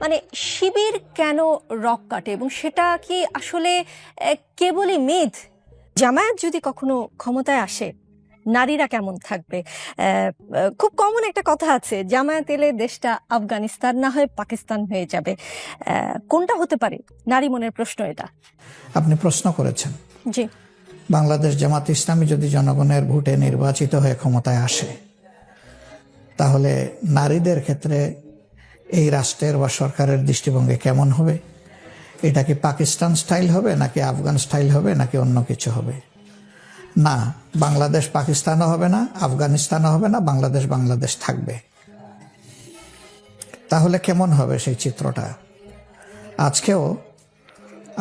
মানে শিবির কেন রক কাটে এবং সেটা কি আসলে কেবলই মিথ? জামায়াত যদি কখনো ক্ষমতায় আসে নারীরা কেমন থাকবে? খুব কমন একটা কথা আছে, জামায়াত এলে দেশটা আফগানিস্তান না হয়ে পাকিস্তান হয়ে যাবে। কোনটা হতে পারে? নারী মনের প্রশ্ন এটা। আপনি প্রশ্ন করেছেন। জি। বাংলাদেশ জামাত ইসলামী যদি জনগণের ভোটে নির্বাচিত হয়ে ক্ষমতায় আসে, তাহলে নারীদের ক্ষেত্রে এই রাষ্ট্রের বা সরকারের দৃষ্টিভঙ্গি কেমন হবে? এটা কি পাকিস্তান স্টাইল হবে, নাকি আফগান স্টাইল হবে, নাকি অন্য কিছু হবে? না, বাংলাদেশ পাকিস্তানও হবে না, আফগানিস্তানও হবে না, বাংলাদেশ বাংলাদেশ থাকবে। তাহলে কেমন হবে সেই চিত্রটা? আজকেও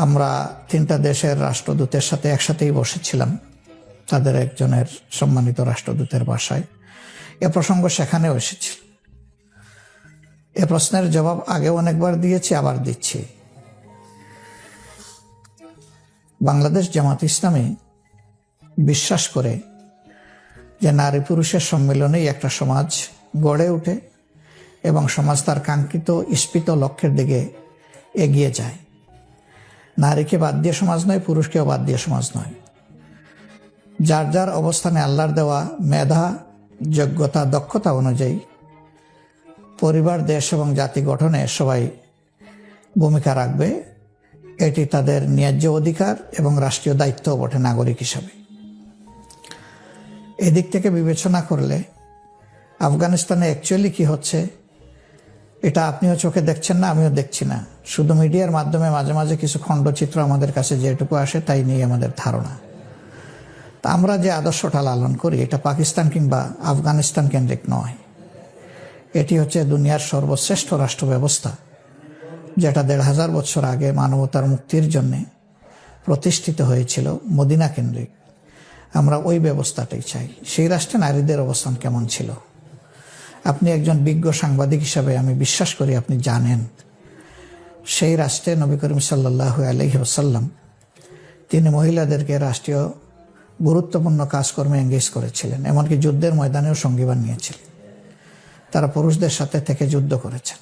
আমরা তিনটা দেশের রাষ্ট্রদূতের সাথে একসাথেই বসেছিলাম, তাদের একজনের সম্মানিত রাষ্ট্রদূতের বাসায়। এ প্রসঙ্গ সেখানেও এসেছিল। এ প্রশ্নের জবাব আগে অনেকবার দিয়েছি, আবার দিচ্ছি। বাংলাদেশ জামাত ইসলামী বিশ্বাস করে যে নারী পুরুষের সম্মিলনেই একটা সমাজ গড়ে ওঠে এবং সমাজ তার কাঙ্ক্ষিত ইস্পিত লক্ষ্যের দিকে এগিয়ে যায়। নারীকে বাদ দিয়ে সমাজ নয়, পুরুষকেও বাদ দিয়ে সমাজ নয়। যার যার অবস্থানে আল্লাহর দেওয়া মেধা, যোগ্যতা, দক্ষতা অনুযায়ী পরিবার, দেশ এবং জাতি গঠনে সবাই ভূমিকা রাখবে। এটি তাদের ন্যায্য অধিকার এবং রাষ্ট্রীয় দায়িত্বও বটে নাগরিক হিসাবে। এদিক থেকে বিবেচনা করলে আফগানিস্তানে অ্যাকচুয়ালি কি হচ্ছে এটা আপনিও চোখে দেখছেন না, আমিও দেখছি না। শুধু মিডিয়ার মাধ্যমে মাঝে মাঝে কিছু খণ্ডচিত্র আমাদের কাছে যেটুকু আসে তাই নিয়ে আমাদের ধারণা। তা আমরা যে আদর্শটা লালন করি এটা পাকিস্তান কিংবা আফগানিস্তান কেন্দ্রিক নয়। এটি হচ্ছে দুনিয়ার সর্বশ্রেষ্ঠ রাষ্ট্র ব্যবস্থা, যেটা ১৫০০ বছর আগে মানবতার মুক্তির জন্যে প্রতিষ্ঠিত হয়েছিল, মদিনা কেন্দ্রিক। আমরা ওই ব্যবস্থাটাই চাই। সেই রাষ্ট্রে নারীদের অবস্থান কেমন ছিল? আপনি একজন বিজ্ঞ সাংবাদিক হিসাবে আমি বিশ্বাস করি আপনি জানেন, সেই রাষ্ট্রে নবী করিম সাল্লাল্লাহু আলাইহি ওয়াসাল্লাম তিনি মহিলাদেরকে রাষ্ট্রীয় গুরুত্বপূর্ণ কাজকর্মে এঙ্গেজ করেছিলেন, এমনকি যুদ্ধের ময়দানেও সঙ্গী বানিয়েছিলেন। তারা পুরুষদের সাথে থেকে যুদ্ধ করেছেন।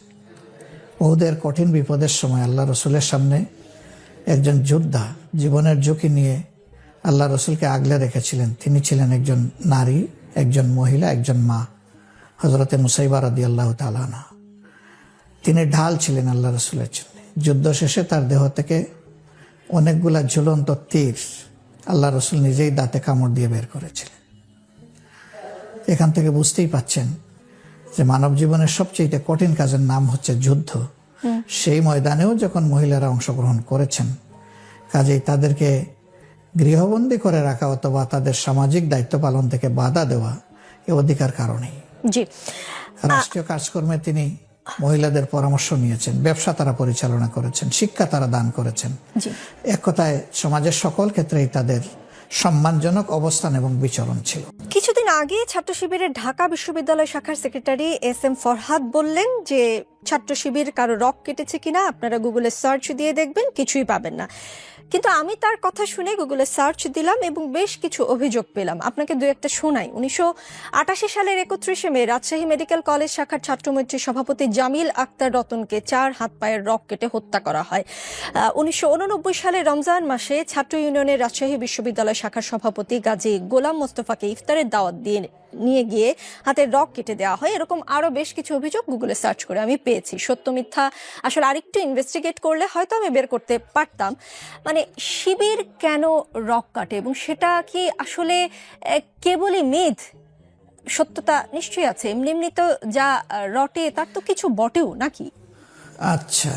ওহুদের কঠিন বিপদের সময় আল্লাহ রসুলের সামনে একজন যোদ্ধা জীবনের ঝুঁকি নিয়ে আল্লাহ রসুলকে আগলে রেখেছিলেন। তিনি ছিলেন একজন নারী, একজন মহিলা, একজন মা, হজরতে মুসাইবা রাদিয়াল্লাহু তাআলা আনহা। তিনি ঢাল ছিলেন আল্লাহ রসুলের জন্য। যুদ্ধ শেষে তার দেহ থেকে অনেকগুলা ঝুলন্ত তীর আল্লাহ রসুল নিজেই দাঁতে কামড় দিয়ে বের করেছিলেন। এখান থেকে বুঝতেই পাচ্ছেন যে মানব জীবনের সবচেয়ে কঠিন কাজের নাম হচ্ছে যুদ্ধ। সেই ময়দানেও যখন মহিলারা অংশগ্রহণ করেছেন, কাজেই তাদেরকে গৃহবন্দী করে রাখা অথবা তাদের সামাজিক দায়িত্ব পালন থেকে বাধা দেওয়া এ অধিকার কারণেই। জি। রাষ্ট্রীয় কাজকর্মে তিনি মহিলাদের পরামর্শ নিয়েছেন, ব্যবসা তারা পরিচালনা করেছেন, শিক্ষা তারা দান করেছেন। এক কথায় সমাজের সকল ক্ষেত্রেই তাদের সম্মানজনক অবস্থান এবং বিচরণ ছিল। কিছুদিন আগে ছাত্র শিবিরের ঢাকা বিশ্ববিদ্যালয় শাখার সেক্রেটারি এস.এম. ফরহাদ বললেন যে ছাত্র শিবির কারো রক কেটেছে কিনা আপনারা গুগলে সার্চ দিয়ে দেখবেন, কিছুই পাবেন না। কিন্তু আমি তার কথা শুনে গুগলে সার্চ দিলাম এবং বেশ কিছু অভিযোগ পেলাম। আপনাকে দু একটা শোনাই। ১৯৮৮ সালের ৩১ মে রাজশাহী মেডিকেল কলেজ শাখার ছাত্রমৈত্রীর সভাপতি জামিল আক্তার রতনকে ৪ হাত পায়ের রক কেটে হত্যা করা হয়। ১৯৮৯ সালে রমজান মাসে ছাত্র ইউনিয়নের রাজশাহী বিশ্ববিদ্যালয় শাখার সভাপতি গাজী গোলাম মোস্তফাকে ইফতারের দাওয়াত দিয়ে নিয়ে গিয়ে হাতের রক কেটে দেওয়া হয়। এরকম আরো বেশ কিছু অভিযোগ গুগলে সার্চ করে আমি পেয়েছি। সত্য মিথ্যা আসলে আরেকটু ইনভেস্টিগেট করলে হয়তো আমি বের করতে পারতাম। মানে শিবির কেন রক কাটে এবং সেটা কি আসলে কেবলই মিথ? সত্যতা নিশ্চয়ই আছে। এমনি এমনি তো যা রটে তার তো কিছু বটেও নাকি? আচ্ছা,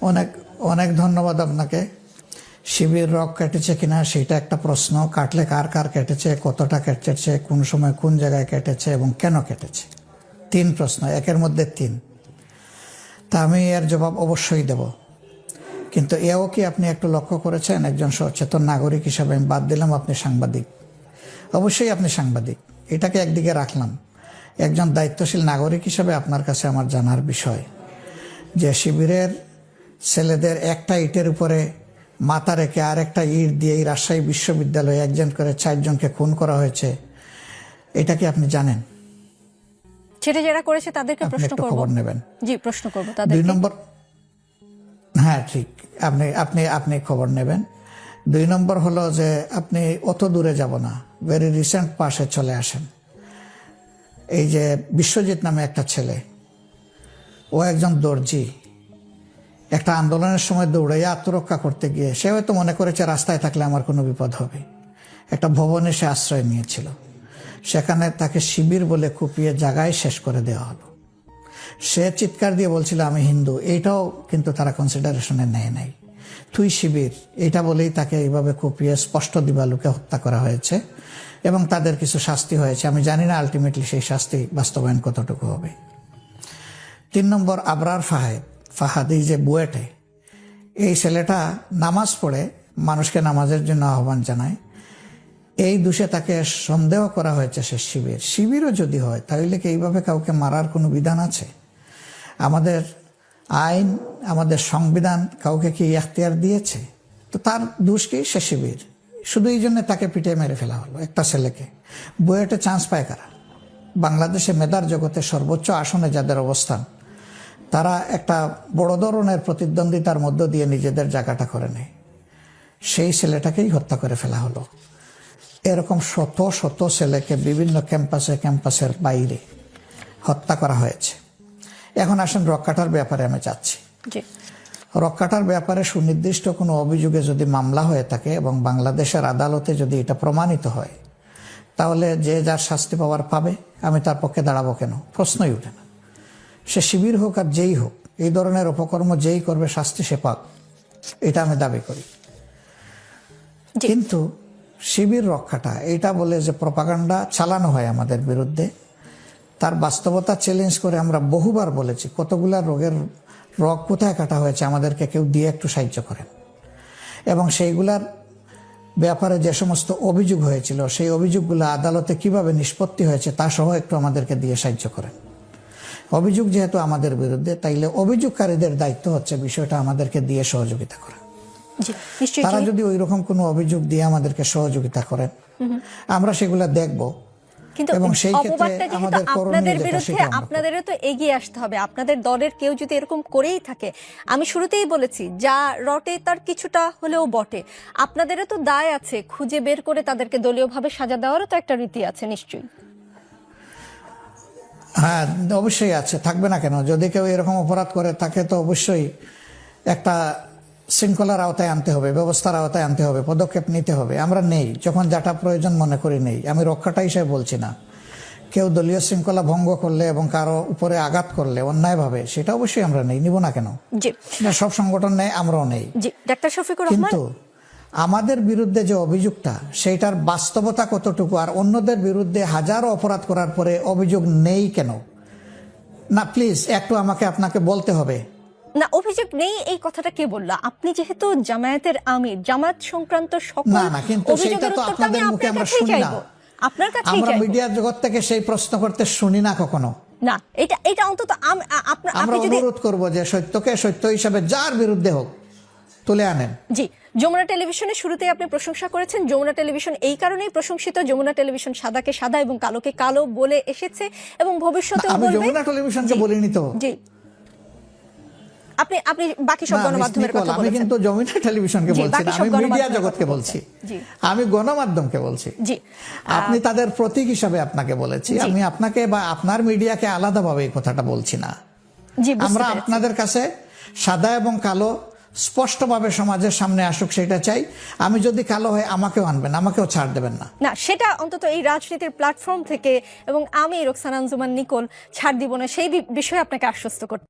অনেক অনেক ধন্যবাদ আপনাকে। শিবির রক কেটেছে কিনা সেটা একটা প্রশ্ন। কাটলে কার কার কেটেছে, কতটা কেটেছে, কোন সময় কোন জায়গায় কেটেছে এবং কেন কেটেছে, 3 প্রশ্ন, একের মধ্যে 3। তা আমি এর জবাব অবশ্যই দেব। কিন্তু এও কি আপনি একটু লক্ষ্য করেছেন, একজন সচেতন নাগরিক হিসাবে আমি বাদ দিলাম আপনি সাংবাদিক, অবশ্যই আপনি সাংবাদিক, এটাকে একদিকে রাখলাম। একজন দায়িত্বশীল নাগরিক হিসাবে আপনার কাছে আমার জানার বিষয় যে শিবিরের ছেলেদের একটা ইটের উপরে মাথা রেখে আর একটা ইট দিয়ে এই রাজশাহী বিশ্ববিদ্যালয়ে একজন করে 4 জনকে খুন করা হয়েছে, এটা কি আপনি জানেন? সেটা যারা করেছে তাদেরকে আপনি প্রশ্ন একটু করব। খবর নেবেন। জি, প্রশ্ন করব 2 তাদেরকে। নম্বর, হ্যাঁ ঠিক, আপনি আপনি আপনি খবর নেবেন। 2 নম্বর হলো যে আপনি অত দূরে যাব না, ভেরি রিসেন্ট পাশে চলে আসেন। এই যে বিশ্বজিৎ নামে একটা ছেলে, ও একজন দর্জি, একটা আন্দোলনের সময় দৌড়াইয়া আত্মরক্ষা করতে গিয়ে সে হয়তো মনে করেছে রাস্তায় থাকলে আমার কোনো বিপদ হবে, একটা ভবনে সে আশ্রয় নিয়েছিল। সেখানে তাকে শিবির বলে কুপিয়ে জায়গায় শেষ করে দেওয়া হলো। সে চিৎকার দিয়ে বলছিল আমি হিন্দু, এইটাও কিন্তু তারা কনসিডারেশনে নেয় নাই। তুই শিবির, এটা বলেই তাকে এইভাবে কুপিয়ে স্পষ্ট দিবালুকে হত্যা করা হয়েছে এবং তাদের কিছু শাস্তি হয়েছে। আমি জানি না আলটিমেটলি সেই শাস্তি বাস্তবায়ন কতটুকু হবে। 3 নম্বর, আবরার ফাহাদ, এই যে বুয়েটে, এই ছেলেটা নামাজ পড়ে মানুষকে নামাজের জন্য আহ্বান জানায়। এই দোষে তাকে সন্দেহ করা হয়েছে সে শিবিরও যদি হয় তাহলে কি এইভাবে কাউকে মারার কোনো বিধান আছে? আমাদের আইন, আমাদের সংবিধান কাউকে কি এখতিয়ার দিয়েছে? তো তার দোষ কি? সে শিবির। শুধু এই জন্য তাকে পিটিয়ে মেরে ফেলা হলো একটা ছেলেকে। বুয়েটে চান্স পায় কারা? বাংলাদেশে মেধার জগতে সর্বোচ্চ আসনে যাদের অবস্থান, তারা একটা বড় ধরনের প্রতিদ্বন্দ্বিতার মধ্য দিয়ে নিজেদের জায়গাটা করে নেয়। সেই ছেলেটাকেই হত্যা করে ফেলা হলো। এরকম শত শত ছেলেকে বিভিন্ন ক্যাম্পাসের বাইরে হত্যা করা হয়েছে। এখন আসেন রক্ষাটার ব্যাপারে আমি চাচ্ছি। রক্ষাটার ব্যাপারে সুনির্দিষ্ট কোনো অভিযোগে যদি মামলা হয়ে থাকে এবং বাংলাদেশের আদালতে যদি এটা প্রমাণিত হয়, তাহলে যে যার শাস্তি পাওয়ার পাবে। আমি তার পক্ষে দাঁড়াবো কেন? প্রশ্নই উঠে না। সে শিবির হোক আর যেই হোক, এই ধরনের অপকর্ম যেই করবে শাস্তি সে পাক, এটা আমি দাবি করি। কিন্তু শিবির রক্ষাটা এটা বলে যে প্রপাগান্ডা চালানো হয় আমাদের বিরুদ্ধে, তার বাস্তবতা চ্যালেঞ্জ করে আমরা বহুবার বলেছি কতগুলা রোগের রগ কোথায় কাটা হয়েছে আমাদেরকে কেউ দিয়ে একটু সাহায্য করেন। এবং সেইগুলার ব্যাপারে যে সমস্ত অভিযোগ হয়েছিল সেই অভিযোগগুলো আদালতে কিভাবে নিষ্পত্তি হয়েছে তা সহ একটু আমাদেরকে দিয়ে সাহায্য করেন। অভিযোগ যেহেতু আমাদের বিরুদ্ধে, তাইলে অভিযোগকারীদের দায়িত্ব হচ্ছে বিষয়টা আমাদেরকে দিয়ে সহযোগিতা করা। তারা যদি ওই রকম কোনো অভিযোগ দিয়ে আমাদেরকে সহযোগিতা করেন, আমরা সেগুলা দেখব। কিন্তু এবং সেই ক্ষেত্রে আমাদের আপনাদের বিরুদ্ধে আপনাদেরও তো এগিয়ে আসতে হবে। আপনাদের দলের কেউ যদি এরকম করেই থাকে, আমি শুরুতেই বলেছি যা রটে তার কিছুটা হলেও বটে। আপনাদেরও তো দায় আছে খুঁজে বের করে তাদেরকে দলীয়ভাবে সাজা দেওয়ারও তো একটা রীতি আছে নিশ্চয়ই। হ্যাঁ, অবশ্যই আছে, থাকবে না কেন? যদি কেউ এরকম অপরাধ করে তাকে তো অবশ্যই একটা শৃঙ্খলার আওতায় আনতে হবে, ব্যবস্থার আওতায় আনতে হবে, পদক্ষেপ নিতে হবে। আমরা নেই, যখন যেটা প্রয়োজন মনে করি নেই। আমি রক্ষাটা হিসেবে বলছি না। কেউ দলীয় শৃঙ্খলা ভঙ্গ করলে এবং কারো উপরে আঘাত করলে অন্যায়ভাবে, সেটা অবশ্যই আমরা নেই, নিব না কেন? সেটা সব সংগঠন নেই, আমরাও নেই। ডাক্তার শফিকুর রহমান, কিন্তু আমাদের বিরুদ্ধে যে অভিযোগটা, সেটার বাস্তবতা কতটুকু? আর অন্যদের বিরুদ্ধে হাজারো অপরাধ করার পরে অভিযোগ নেই কেন? না প্লিজ একটু আমাকে আপনাকে বলতে হবে। না, অভিযোগ নেই এই কথাটা কে বললো? আপনি যেহেতু জামায়াতের আমির, জামায়াত সংক্রান্ত সকল না, কিন্তু সেটা তো আপনাদের মুখে আমরা শুনি না। আপনার কাছে আমরা মিডিয়া জগৎ থেকে সেই প্রশ্ন করতে শুনি না কখনো। না, এটা অন্তত আমরা অনুরোধ করব যে সত্যকে সত্য হিসাবে যার বিরুদ্ধে হোক তুলে আনেন। জি, যমুনা টেলিভিশনের শুরুতেই আপনি প্রশংসা করেছেন। যমুনা টেলিভিশন এই কারণেই প্রশংসিত, যমুনা টেলিভিশন সাদাকে সাদা এবং কালোকে কালো বলে এসেছে এবং ভবিষ্যতেও বলবে। আমি যমুনা টেলিভিশনকে বলিনি তো। জি, আপনি বাকি সব গণমাধ্যমের কথা বলেছেন। আমি কিন্তু যমুনা টেলিভিশনকে বলছি না, আমি মিডিয়া জগৎকে বলছি, আমি গণমাধ্যমকে বলছি। জি, আপনি তাদের প্রতীক হিসাবে আপনাকে বলেছি। আমি আপনাকে বা আপনার মিডিয়াকে আলাদাভাবে এই কথাটা বলছি না। আমরা আপনাদের কাছে সাদা এবং কালো স্পষ্টভাবে সমাজের সামনে আসুক সেটা চাই। আমি যদি কালো হয় আমাকেও আনবেন, আমাকেও ছাড় দেবেন না। না, সেটা অন্তত এই রাজনীতির প্ল্যাটফর্ম থেকে এবং আমি রোকসানা আঞ্জুমান নিকোল ছাড় দিব না, সেই বিষয়ে আপনাকে আশ্বস্ত করতে